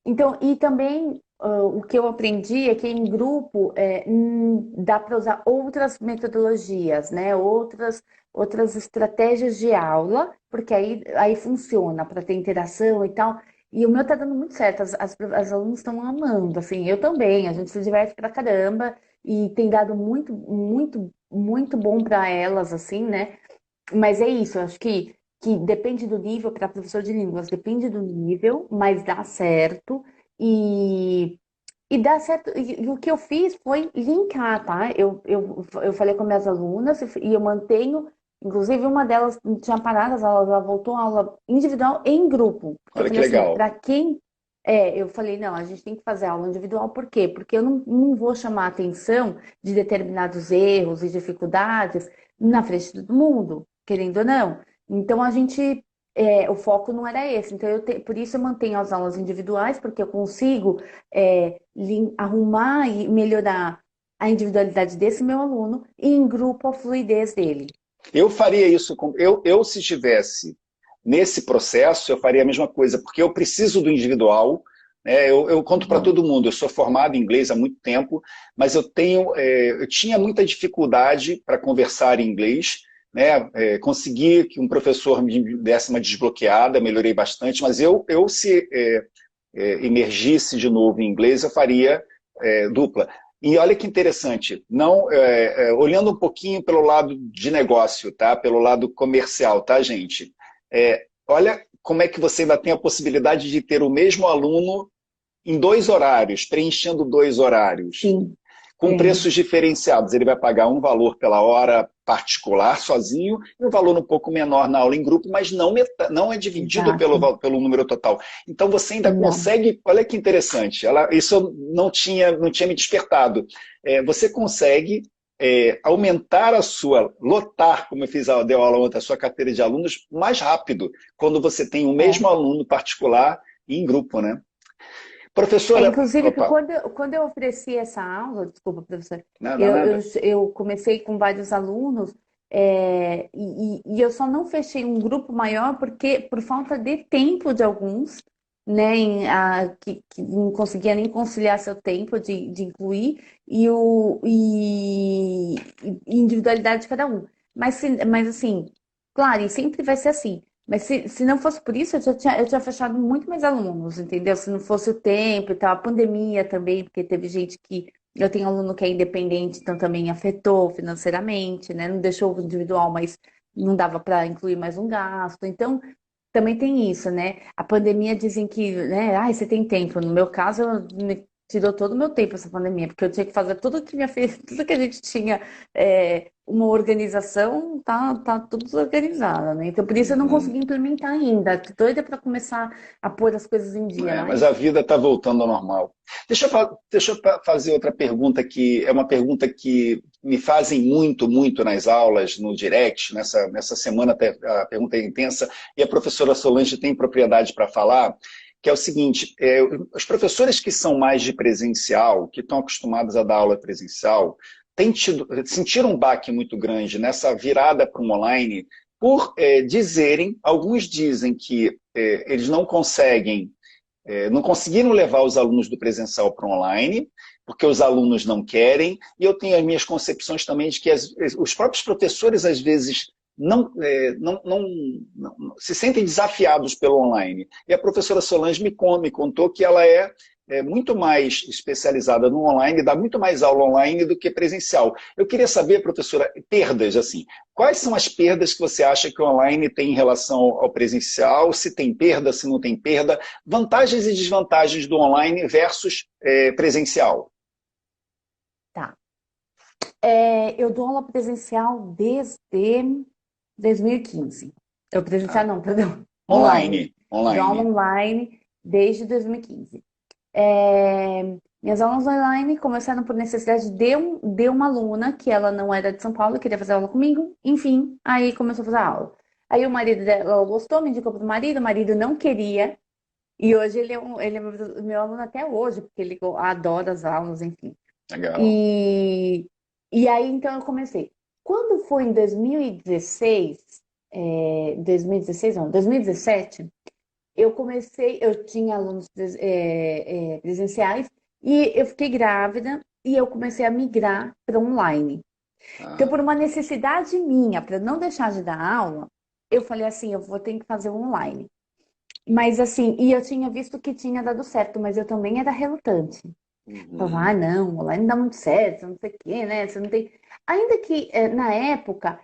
Então, e também o que eu aprendi é que em grupo dá para usar outras metodologias, né? Outras estratégias de aula, porque aí funciona para ter interação e tal. E o meu tá dando muito certo, as alunos estão amando, assim, eu também, a gente se diverte pra caramba e tem dado muito, muito, muito bom para elas, assim, né? Mas é isso, eu acho que depende do nível, para professor de línguas, depende do nível, mas dá certo. E dá certo. E o que eu fiz foi linkar, tá? Eu falei com minhas alunas e eu mantenho. Inclusive, uma delas tinha parado as aulas, ela voltou à aula individual em grupo. Olha que Eu falei assim, legal. para quem. Eu falei, não, a gente tem que fazer aula individual, por quê? Porque eu não vou chamar a atenção de determinados erros e dificuldades na frente de todo mundo, querendo ou não. Então, o foco não era esse. Então, por isso eu mantenho as aulas individuais, porque eu consigo arrumar e melhorar a individualidade desse meu aluno e em grupo a fluidez dele. Eu faria isso, eu se estivesse nesse processo, eu faria a mesma coisa, porque eu preciso do individual, né? Eu conto para todo mundo, eu sou formado em inglês há muito tempo, mas eu tinha muita dificuldade para conversar em inglês, né? Consegui que um professor me desse uma desbloqueada, melhorei bastante, mas eu se emergisse de novo em inglês, eu faria dupla. E olha que interessante, olhando um pouquinho pelo lado de negócio, tá? Pelo lado comercial, tá, gente? Olha como é que você ainda tem a possibilidade de ter o mesmo aluno em 2 horários, preenchendo 2 horários. Sim. com preços diferenciados. Ele vai pagar um valor pela hora particular, sozinho, e um valor um pouco menor na aula em grupo, mas não é dividido Exato. pelo número total. Então você ainda Não. consegue, olha que interessante, isso eu não tinha me despertado. Você consegue aumentar lotar, como eu deu aula ontem, a sua carteira de alunos mais rápido, quando você tem o É. mesmo aluno particular e em grupo, né? Professora, Inclusive, que opa, quando eu ofereci essa aula, desculpa, professor, nada, eu, eu, nada. eu comecei com vários alunos, e eu só não fechei um grupo maior porque por falta de tempo de alguns, né, que não conseguia nem conciliar seu tempo de incluir e individualidade de cada um. Mas assim, claro, e sempre vai ser assim. Mas se não fosse por isso, eu tinha fechado muito mais alunos, entendeu? Se não fosse o tempo e tal, a pandemia também, porque teve gente que. Eu tenho aluno que é independente, então também afetou financeiramente, né? Não deixou o individual, mas não dava para incluir mais um gasto. Então, também tem isso, né? A pandemia dizem que, né? Ai, você tem tempo. No meu caso, me tirou todo o meu tempo essa pandemia, porque eu tinha que fazer tudo que minha filha, tudo que a gente tinha, uma organização, tá tudo desorganizado, né? Então, por isso eu não Uhum. consegui implementar ainda. Tô doida para começar a pôr as coisas em dia, Mas a mas vida está voltando ao normal. Deixa eu fazer outra pergunta que é uma pergunta que me fazem muito, muito nas aulas, no direct, nessa semana até a pergunta é intensa, e a professora Solange tem propriedade para falar, que é o seguinte, os professores que são mais de presencial, que estão acostumados a dar aula presencial, sentiram um baque muito grande nessa virada para o online, por alguns dizem que eles não conseguiram levar os alunos do presencial para o online, porque os alunos não querem, e eu tenho as minhas concepções também de que os próprios professores, às vezes, não se sentem desafiados pelo online. E a professora Solange me contou que ela é muito mais especializada no online, dá muito mais aula online do que presencial. Eu queria saber, professora, perdas, assim, quais são as perdas que você acha que o online tem em relação ao presencial? Se tem perda, se não tem perda? Vantagens e desvantagens do online versus presencial. tá. Eu dou aula presencial desde 2015. Eu presencial Tá? não, perdão, online. Online, Dou aula online. online desde 2015. Minhas aulas online começaram por necessidade de uma aluna que ela não era de São Paulo, queria fazer aula comigo. Enfim, aí começou a fazer aula. Aí o marido dela gostou, me indicou para o marido não queria. E hoje ele é meu aluno até hoje, porque ele adora as aulas, enfim. Legal. E, e aí então eu comecei. Quando foi em 2016, 2016 não, 2017, eu comecei, eu tinha alunos presenciais e eu fiquei grávida e eu comecei a migrar para online. Então, Tá. por uma necessidade minha, para não deixar de dar aula, eu falei assim, eu vou ter que fazer online. Mas assim, e eu tinha visto que tinha dado certo, mas eu também era relutante. Falava, Uhum. não, online não dá muito certo, não sei o quê, né? Você não tem. Ainda que na época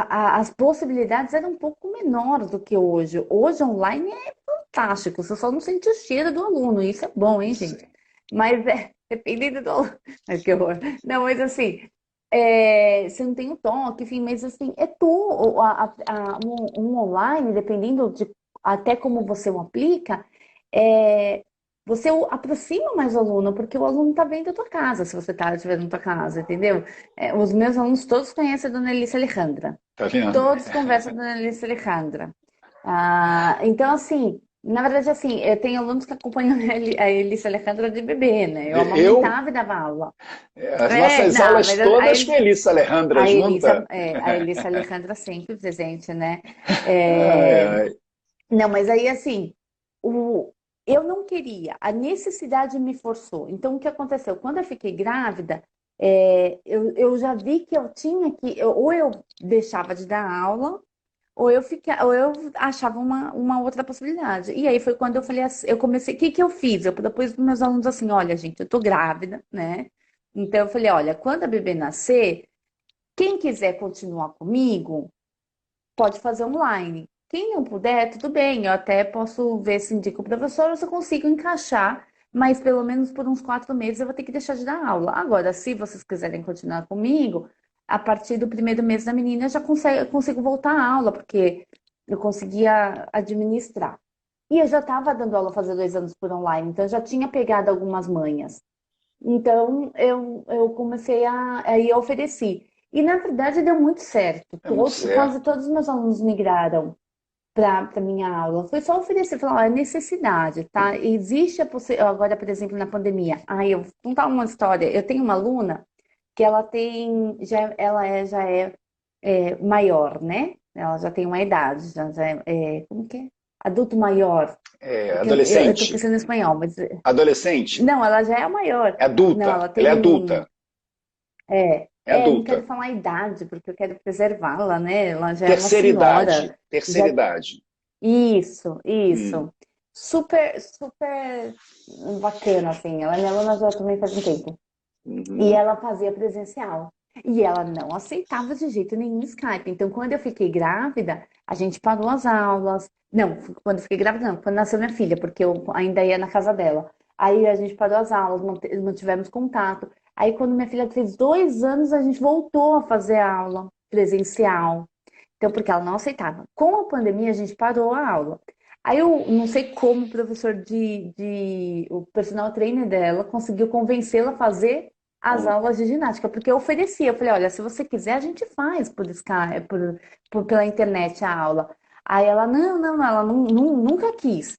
as possibilidades eram um pouco menores do que hoje. Hoje online é fantástico, você só não sente o cheiro do aluno, isso é bom, hein, gente? Sim. Mas dependendo do aluno. Ai, que horror. Não, mas assim, você não tem o toque, enfim, mas assim, é tudo. Um online, dependendo de até como você o aplica, é, você aproxima mais o aluno, porque o aluno está vendo a tua casa, se você estiver na tua casa, entendeu? Os meus alunos todos conhecem a Dona Elissa Alejandra. Tá vendo? Todos conversam com a Dona Elissa Alejandra. Então, assim, na verdade, assim, eu tenho alunos que acompanham a Elissa Alejandra de bebê, né? Eu Eu, amamentava e dava aula. as nossas Não, aulas mas todas com a Elissa Alejandra junta. A Elissa Alejandra sempre presente, né? Ai, É, ai. não, mas aí assim, o... eu não queria, a necessidade me forçou. Então, o que aconteceu? Quando eu fiquei grávida, eu já vi que eu tinha que, ou eu deixava de dar aula, ou eu achava uma outra possibilidade. E aí foi quando eu falei assim, eu comecei, o que que eu fiz? Eu depois dos meus alunos assim, olha, gente, eu tô grávida, né? Então eu falei, olha, quando a bebê nascer, quem quiser continuar comigo, pode fazer online. Quem não puder, tudo bem, eu até posso ver se indico o professor ou se eu consigo encaixar mas pelo menos por uns 4 meses eu vou ter que deixar de dar aula. Agora, se vocês quiserem continuar comigo, a partir do primeiro mês da menina eu já consigo voltar à aula, porque eu conseguia administrar. E eu já estava dando aula fazer 2 anos por online, então eu já tinha pegado algumas manhas. Então eu comecei aí eu ofereci. E na verdade deu muito certo. É muito Quase certo. todos os meus alunos migraram para minha aula. Foi só oferecer, falar, ó, é necessidade, tá? Existe a possibilidade, agora, por exemplo, na pandemia. Eu vou contar uma história. Eu tenho uma aluna que ela tem, já é maior, né? Ela já tem uma idade, como que é? Adulto maior. É, Porque eu tô adolescente. pensando em espanhol, mas Adolescente. não, ela já é maior. É Não, adulta. ela Ela é tem. adulta. É Não quero adulta. falar a idade, porque eu quero preservá-la, né? Ela já é uma Terceira idade. senhora. Terceira Já idade. Isso, Hum. isso. Super, super bacana, assim. Ela é minha aluna já também faz um tempo. E Uhum. ela fazia presencial. E ela não aceitava de jeito nenhum Skype. Então, quando eu fiquei grávida, a gente parou as aulas. Não, quando eu fiquei grávida, não, quando nasceu minha filha, porque eu ainda ia na casa dela. Aí a gente parou as aulas, mantivemos contato. Aí, quando minha filha fez 2 anos, a gente voltou a fazer a aula presencial. Então, porque ela não aceitava. Com a pandemia, a gente parou a aula. Aí eu não sei como o professor o personal trainer dela conseguiu convencê-la a fazer as Bom, aulas de ginástica, porque eu oferecia. Eu falei, olha, se você quiser, a gente faz por Skype, pela internet a aula. Aí ela, não, não, não, ela nunca quis.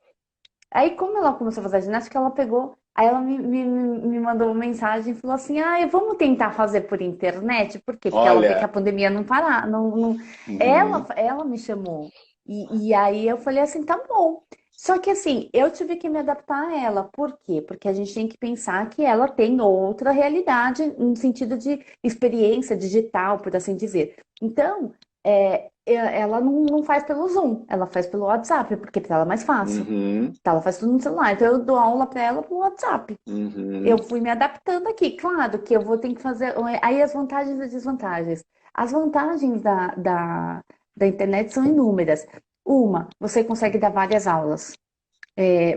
Aí, como ela começou a fazer ginástica, ela pegou. Aí ela me mandou uma mensagem e falou assim: vamos tentar fazer por internet? Por quê? Porque ela vê que a olha. pandemia não parar. Uhum. Ela me chamou. E aí eu falei assim: tá bom. Só que assim, eu tive que me adaptar a ela. Por quê? Porque a gente tem que pensar que ela tem outra realidade no sentido de experiência digital, por assim dizer. Então, ela não faz pelo Zoom, ela faz pelo WhatsApp, porque para ela é mais fácil. Uhum. Tá, ela faz tudo no celular. Então eu dou aula para ela pelo WhatsApp. Eu Uhum. fui me adaptando aqui. Claro que eu vou ter que fazer. Aí as vantagens e desvantagens. As vantagens da internet são inúmeras. Uma, você consegue dar várias aulas.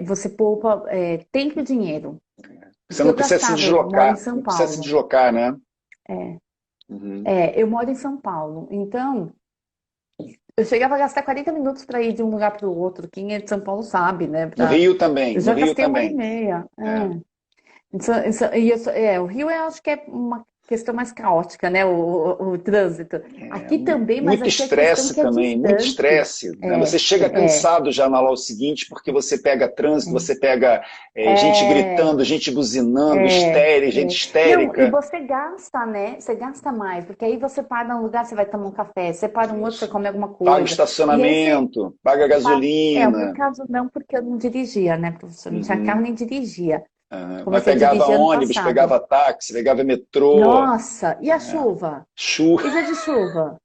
Você poupa tempo e dinheiro. O Você que não eu precisa se gastava, eu moro em deslocar. São Não precisa se Paulo. deslocar, né? É, Uhum. eu moro em São Paulo. Então, eu chegava a gastar 40 minutos para ir de um lugar para o outro. Quem é de São Paulo sabe, né? No Rio também. Eu No já Rio gastei 1 hora e também. meia. É. O Rio eu acho que é uma questão mais caótica, né? O trânsito. Aqui também, mas Muito aqui é questão estresse que é também, muito distante. estresse, né? É, Você chega é, cansado já na aula seguinte, porque você pega trânsito, é, você pega gente é, gritando, gente buzinando, é, gente é. Não, e histérica. você gasta, né? Você gasta mais, porque aí você para num lugar, você vai tomar um café, você para um outro, você Isso. come alguma Paga coisa. E aí você estacionamento, paga o meu gasolina. caso não, porque eu não dirigia, né, professor? Não tinha carro Uhum. nem dirigia. Mas Comecei a pegava dirigir ano ônibus, passado. pegava táxi, pegava metrô. Nossa, e a chuva? Chu. E dia de chuva?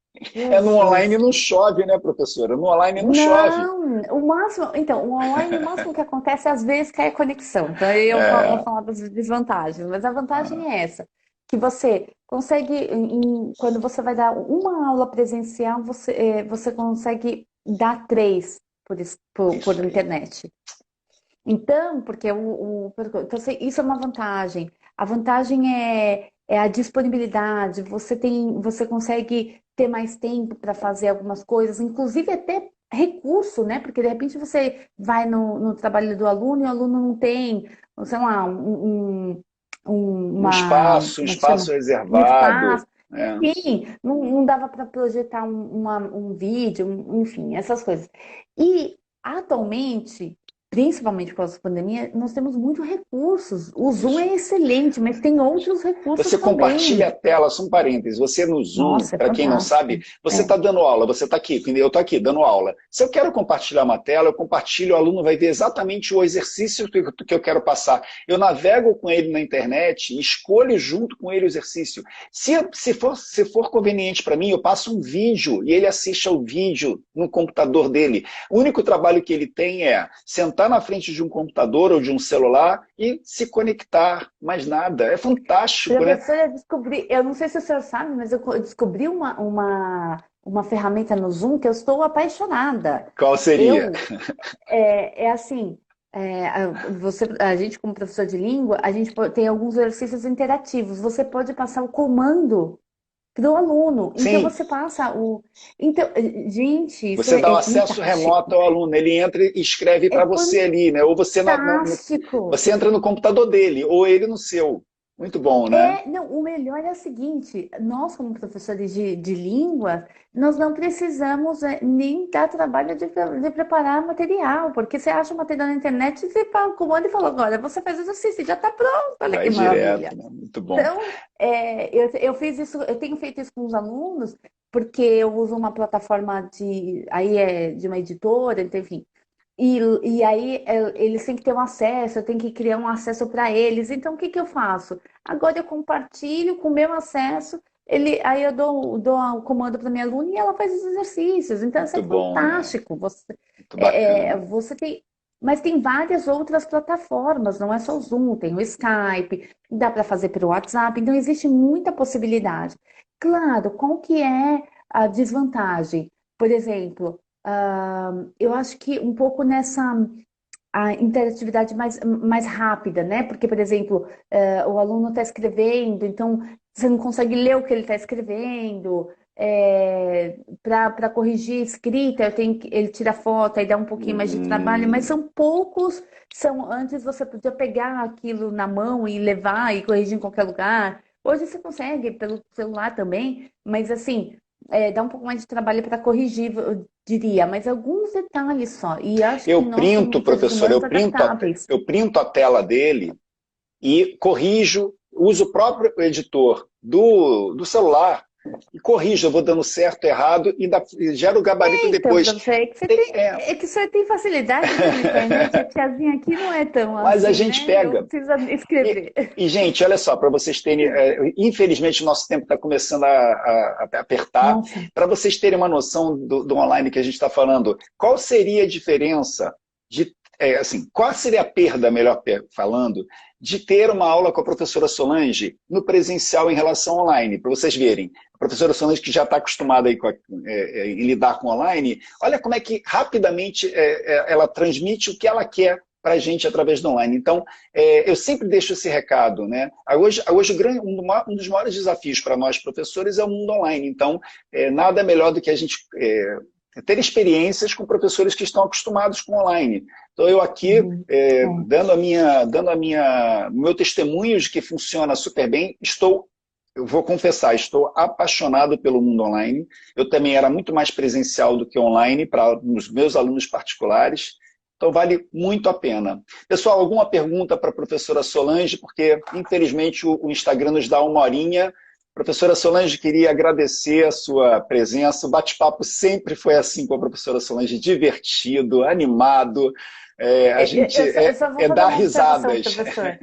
No online Jesus. não chove, né, professora? No online não chove. Não, o máximo, então, o online, o máximo que acontece às vezes cai a conexão. Então, aí eu vou É, falar das desvantagens, mas a vantagem ah, é essa, que você consegue, quando você vai dar uma aula presencial, você consegue dar três por isso aí. internet. Então, porque então, assim, isso é uma vantagem. A vantagem é a disponibilidade. Você consegue ter mais tempo para fazer algumas coisas, inclusive até recurso, né? Porque de repente você vai no trabalho do aluno e o aluno não tem, sei lá, Um como é que espaço chama? Um reservado. espaço. É. Enfim, não dava para projetar um vídeo, enfim, essas coisas. E atualmente, principalmente por causa da pandemia, nós temos muitos recursos. O Zoom Isso. é excelente, mas tem outros recursos Você compartilha a também. tela, só um parênteses. Você no Zoom, Nossa, é para quem não sabe, fantástico. você É, está dando aula, você está aqui, eu estou aqui dando aula. Se eu quero compartilhar uma tela, eu compartilho, o aluno vai ver exatamente o exercício que eu quero passar. Eu navego com ele na internet e escolho junto com ele o exercício. Se for conveniente para mim, eu passo um vídeo e ele assiste ao vídeo no computador dele. O único trabalho que ele tem é sentar na frente de um computador ou de um celular e se conectar, mais nada. É fantástico, né? professora, eu descobri, eu não sei se o senhor sabe, mas eu descobri uma ferramenta no Zoom que eu estou apaixonada. Qual seria? Eu, é assim. a gente, como professor de língua, a gente tem alguns exercícios interativos. Você pode passar o comando para o aluno. Então Sim, você passa o. Então, gente, isso você é, dá o é acesso remoto fantástico. ao aluno, ele entra e escreve É para você ali, né? Ou você, fantástico. você entra no computador dele, ou ele no seu. Muito bom, né? Não, o melhor é o seguinte, nós como professores de língua, nós não precisamos nem dar trabalho de preparar material, porque você acha o material na internet, você comanda e fala, agora você faz o exercício, já está pronto, olha Vai que direto, maravilha. né? Muito bom. Então, eu fiz isso, eu tenho feito isso com os alunos, porque eu uso uma plataforma de uma editora, então, enfim, e aí eles têm que ter um acesso, eu tenho que criar um acesso para eles. Então, o que que eu faço? Agora eu compartilho com o meu acesso, aí eu dou o comando para minha aluna e ela faz os exercícios. Então, isso é Muito bom, né? fantástico. Muito bacana. Você tem, mas tem várias outras plataformas, não é só o Zoom, tem o Skype, dá para fazer pelo WhatsApp. Então, existe muita possibilidade. Claro, qual que é a desvantagem? Por exemplo, eu acho que um pouco nessa a interatividade mais rápida, né? Porque, por exemplo, o aluno está escrevendo, então você não consegue ler o que ele está escrevendo. Para corrigir escrita, ele tira foto, aí dá um pouquinho mais de trabalho, mas Hum, são poucos. Antes você podia pegar aquilo na mão e levar e corrigir em qualquer lugar. Hoje você consegue pelo celular também, mas assim, dá um pouco mais de trabalho para corrigir, eu diria, mas alguns detalhes só. E acho que eu nós, printo, como seres professor, humanos, adaptáveis. eu printo a tela dele e corrijo, uso o próprio editor do celular e corrijo, eu vou dando certo, errado e gero o gabarito Então, depois. para você, é que você Tem, tem, é que você tem facilidade pela internet, a tiazinha aqui não é tão mas a assim, gente né? Eu pega. preciso E, escrever. gente, olha só, para vocês terem. Infelizmente, o nosso tempo está começando a apertar. Nossa, Para vocês terem uma noção do online que a gente está falando, qual seria a diferença de. Assim, qual seria a perda, melhor falando, de ter uma aula com a professora Solange no presencial em relação ao online? Para vocês verem. A professora Solange, que já está acostumada aí em lidar com online, olha como é que rapidamente ela transmite o que ela quer para a gente através do online. Então, eu sempre deixo esse recado, né? Hoje um dos maiores desafios para nós professores é o mundo online. Então, nada melhor do que a gente ter experiências com professores que estão acostumados com online. Então, eu aqui, uhum, dando meu testemunho de que funciona super bem, eu vou confessar, estou apaixonado pelo mundo online. Eu também era muito mais presencial do que online para os meus alunos particulares. Então, vale muito a pena. Pessoal, alguma pergunta para a professora Solange? Porque, infelizmente, o Instagram nos dá uma horinha. Professora Solange, queria agradecer a sua presença. O bate-papo sempre foi assim com a professora Solange, divertido, animado. A gente eu só vou é fazer dar uma observação, risadas. professor.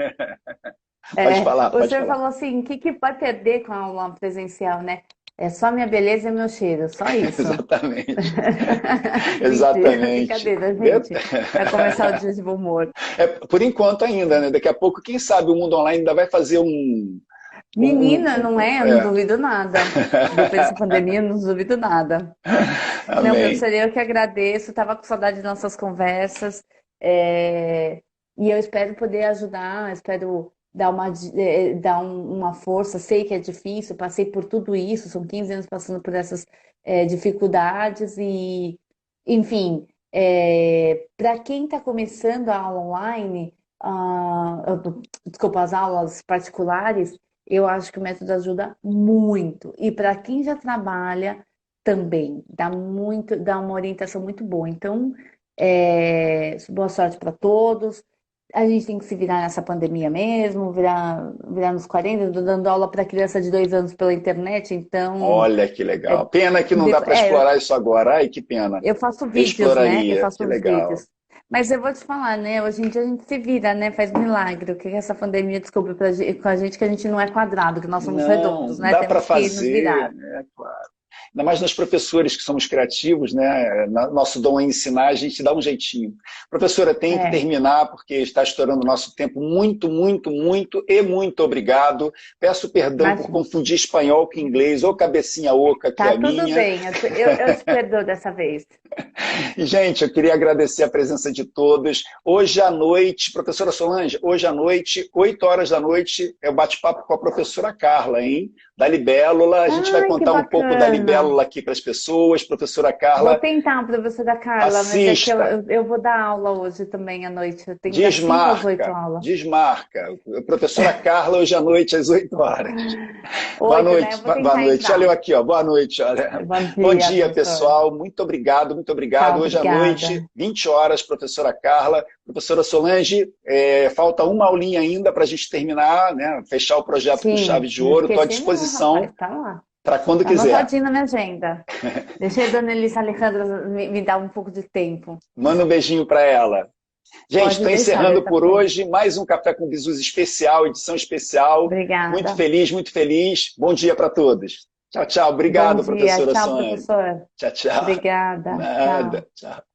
Pode falar, O pode senhor falar. falou assim, o que que vai perder com a aula presencial, né? É só minha beleza e meu cheiro, só isso. Exatamente. Mentira, Exatamente. brincadeira, gente. Para começar o dia de bom humor. Por enquanto ainda, né? Daqui a pouco, quem sabe, o mundo online ainda vai fazer Menina, não é? Eu não duvido nada. Depois dessa pandemia, eu não duvido nada. Não, Amém. professor, eu que agradeço. Estava com saudade de nossas conversas. É, E eu espero poder ajudar, espero dar uma força. Sei que é difícil, passei por tudo isso, são 15 anos passando por essas dificuldades e, enfim, para quem está começando a aula online, desculpa, as aulas particulares, eu acho que o método ajuda muito. E para quem já trabalha, também dá uma orientação muito boa. Então, boa sorte para todos. A gente tem que se virar nessa pandemia mesmo, virar nos 40. Eu tô dando aula para criança de 2 anos pela internet, então Olha que é, legal. Pena que não dá para explorar isso agora. Ai, que pena. eu faço Eu vídeos, né? Eu exploraria. faço Que os legal. vídeos. Mas eu vou te falar, né? Hoje em dia a gente se vira, né? Faz milagre. O que essa pandemia descobriu com a gente que a gente não é quadrado, que nós somos redondos, Não, né? dá para Temos que nos fazer, virar. né? Claro. Ainda mais nós professores que somos criativos, né? Nosso dom é ensinar, a gente dá um jeitinho. Professora, tenho que É, terminar porque está estourando o nosso tempo. Muito, muito, muito e muito obrigado. Peço perdão por imagina. confundir espanhol com inglês, ou cabecinha oca que é Tá a tudo minha. bem. Eu te perdoo dessa vez. E, gente, eu queria agradecer a presença de todos. Hoje à noite, professora Solange, hoje à noite, 8 horas da noite, é o bate-papo com a professora Carla, hein? Da Libélula. A gente vai Ai, que contar um pouco da bacana. Libélula aqui para as pessoas. Professora Vou Carla, tentar, professora Carla, mas é que assista. eu vou dar aula hoje também à noite. Eu tenho das 5 às 8 Desmarca, aula. desmarca. Professora Carla, hoje à noite, às 8 horas. Boa 8, né? Eu noite, vou boa tentar noite. Olha eu entrar. aqui, ó. Boa noite, olha. Bom Bom dia, dia, professor. pessoal. Muito obrigado, muito obrigado. Tchau, Hoje à noite, obrigada. 20 horas, professora Carla. Professora Solange, falta uma aulinha ainda para a gente terminar, né? Fechar o projeto com chave Sim, de não ouro. Estou à esqueci não, rapaz, disposição tá lá. para quando Tá quiser. anotadinho na minha agenda. Deixa a dona Elisa Alejandra me dar um pouco de tempo. Manda um beijinho para ela. Gente, Pode estou deixar, encerrando dessa por forma. hoje mais um Café com Bisus especial, edição especial. Muito Obrigada. feliz, muito feliz. Bom dia para todos. Tchau, tchau. Bom Obrigado, dia. professora Tchau, Soane. professor. Tchau, tchau. Obrigada. Tchau. Nada. Tchau.